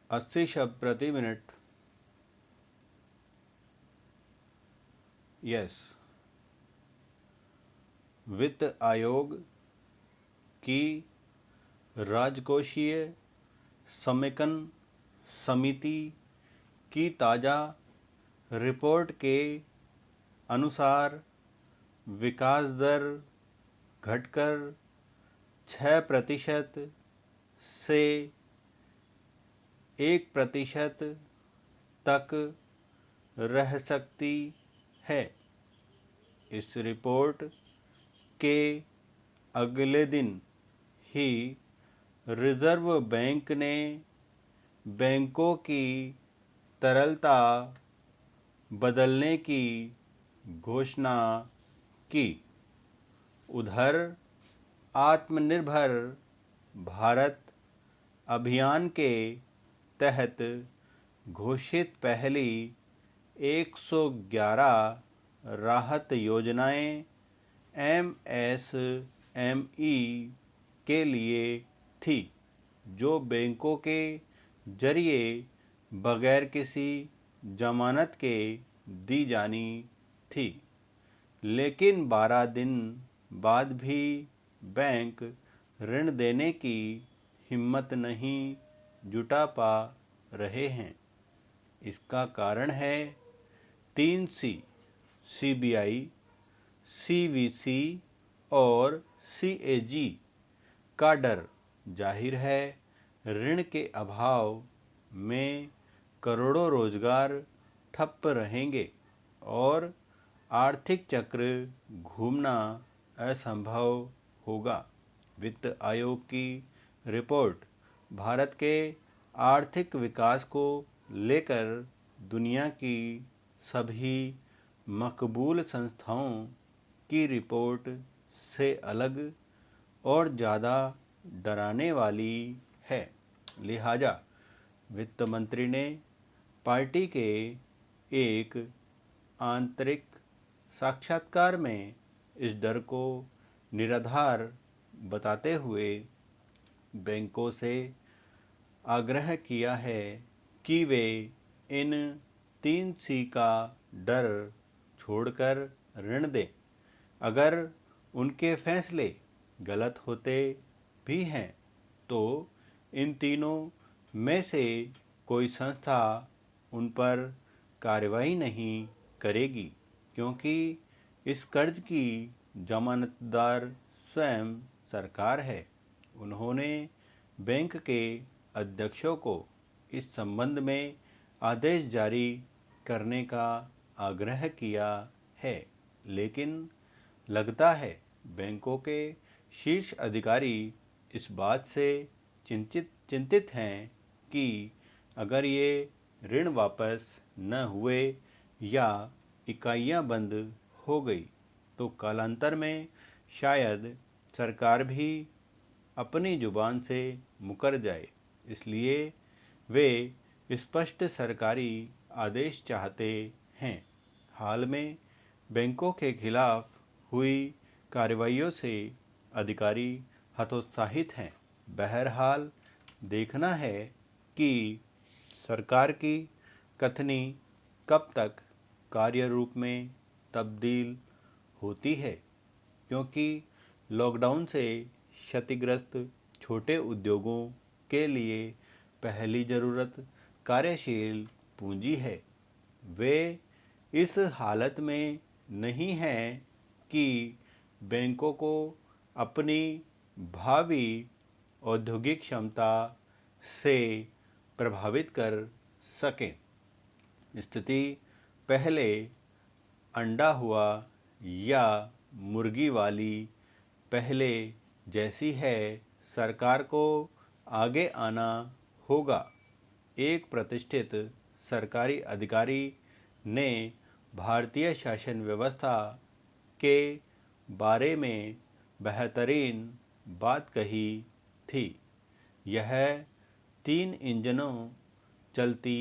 80 शब्द प्रति minute. Yes. वित्त आयोग की राजकोषीय समेकन समिति की ताज़ा रिपोर्ट के अनुसार विकास दर घटकर 6% से 1% तक रह सकती है। इस रिपोर्ट के अगले दिन ही रिजर्व बैंक ने बैंकों की तरलता बदलने की घोषणा की। उधर आत्मनिर्भर भारत अभियान के तहत घोषित पहली 111 राहत योजनाएं एमएसएमई के लिए थी, जो बैंकों के जरिए बगैर किसी जमानत के दी जानी थी। लेकिन 12 दिन बाद भी बैंक ऋण देने की हिम्मत नहीं जुटा पा रहे हैं। इसका कारण है 3C: सीबीआई, सीवीसी और सीएजी का डर। जाहिर है, ऋण के अभाव में करोड़ों रोजगार ठप रहेंगे और आर्थिक चक्र घूमना असंभव होगा। वित्त आयोग की रिपोर्ट भारत के आर्थिक विकास को लेकर दुनिया की सभी मकबूल संस्थाओं की रिपोर्ट से अलग और ज़्यादा डराने वाली है। लिहाजा वित्त मंत्री ने पार्टी के एक आंतरिक साक्षात्कार में इस डर को निराधार बताते हुए बैंकों से आग्रह किया है कि वे इन 3C का डर छोड़कर ऋण दें। अगर उनके फैसले गलत होते भी हैं तो इन तीनों में से कोई संस्था उन पर कार्रवाई नहीं करेगी, क्योंकि इस कर्ज की जमानतदार स्वयं सरकार है। उन्होंने बैंक के अध्यक्षों को इस संबंध में आदेश जारी करने का आग्रह किया है, लेकिन लगता है बैंकों के शीर्ष अधिकारी इस बात से चिंतित हैं कि अगर ये ऋण वापस न हुए या इकाइयां बंद हो गई तो कालांतर में शायद सरकार भी अपनी जुबान से मुकर जाए। इसलिए वे स्पष्ट सरकारी आदेश चाहते हैं। हाल में बैंकों के खिलाफ हुई कार्रवाइयों से अधिकारी हतोत्साहित हैं। बहरहाल देखना है कि सरकार की कथनी कब तक कार्य रूप में तब्दील होती है, क्योंकि लॉकडाउन से क्षतिग्रस्त छोटे उद्योगों के लिए पहली ज़रूरत कार्यशील पूंजी है। वे इस हालत में नहीं हैं कि बैंकों को अपनी भावी औद्योगिक क्षमता से प्रभावित कर सकें। स्थिति पहले अंडा हुआ या मुर्गी वाली पहले जैसी है। सरकार को आगे आना होगा। एक प्रतिष्ठित सरकारी अधिकारी ने भारतीय शासन व्यवस्था के बारे में बेहतरीन बात कही थी। यह 3 इंजनों चलती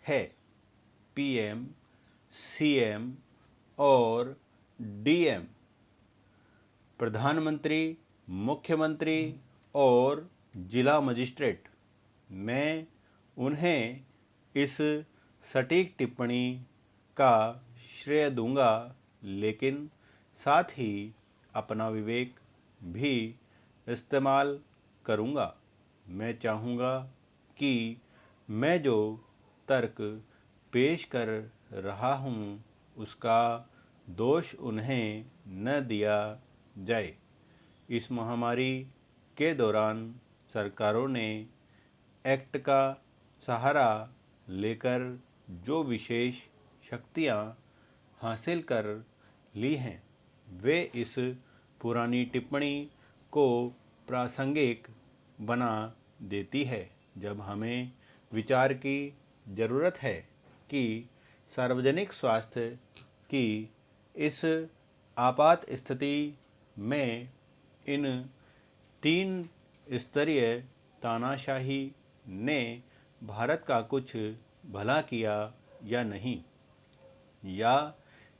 है: पीएम, सीएम और डीएम। प्रधानमंत्री, मुख्यमंत्री और जिला मजिस्ट्रेट। मैं उन्हें इस सटीक टिप्पणी का श्रेय दूंगा, लेकिन साथ ही अपना विवेक भी इस्तेमाल करूंगा। मैं चाहूँगा कि मैं जो तर्क पेश कर रहा हूँ उसका दोष उन्हें न दिया जाए। इस महामारी के दौरान सरकारों ने एक्ट का सहारा लेकर जो विशेष शक्तियाँ हासिल कर ली हैं, वे इस पुरानी टिप्पणी को प्रासंगिक बना देती है। जब हमें विचार की ज़रूरत है कि सार्वजनिक स्वास्थ्य की इस आपात स्थिति में इन 3 स्तरीय तानाशाही ने भारत का कुछ भला किया या नहीं, या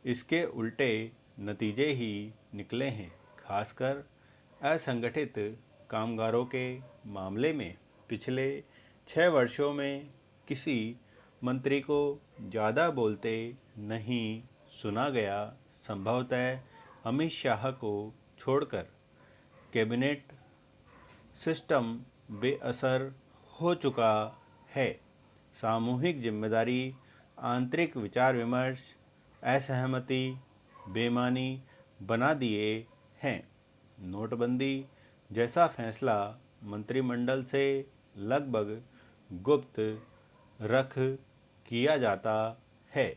इसके उल्टे नतीजे ही निकले हैं। खासकर असंगठित कामगारों के मामले में पिछले 6 वर्षों में किसी मंत्री को ज़्यादा बोलते नहीं सुना गया। संभवतः अमित शाह को छोड़कर कैबिनेट सिस्टम बेअसर हो चुका है। सामूहिक जिम्मेदारी, आंतरिक विचार विमर्श, असहमति बेमानी बना दिए हैं। नोटबंदी जैसा फैसला मंत्रिमंडल से लगभग गुप्त रख किया जाता है।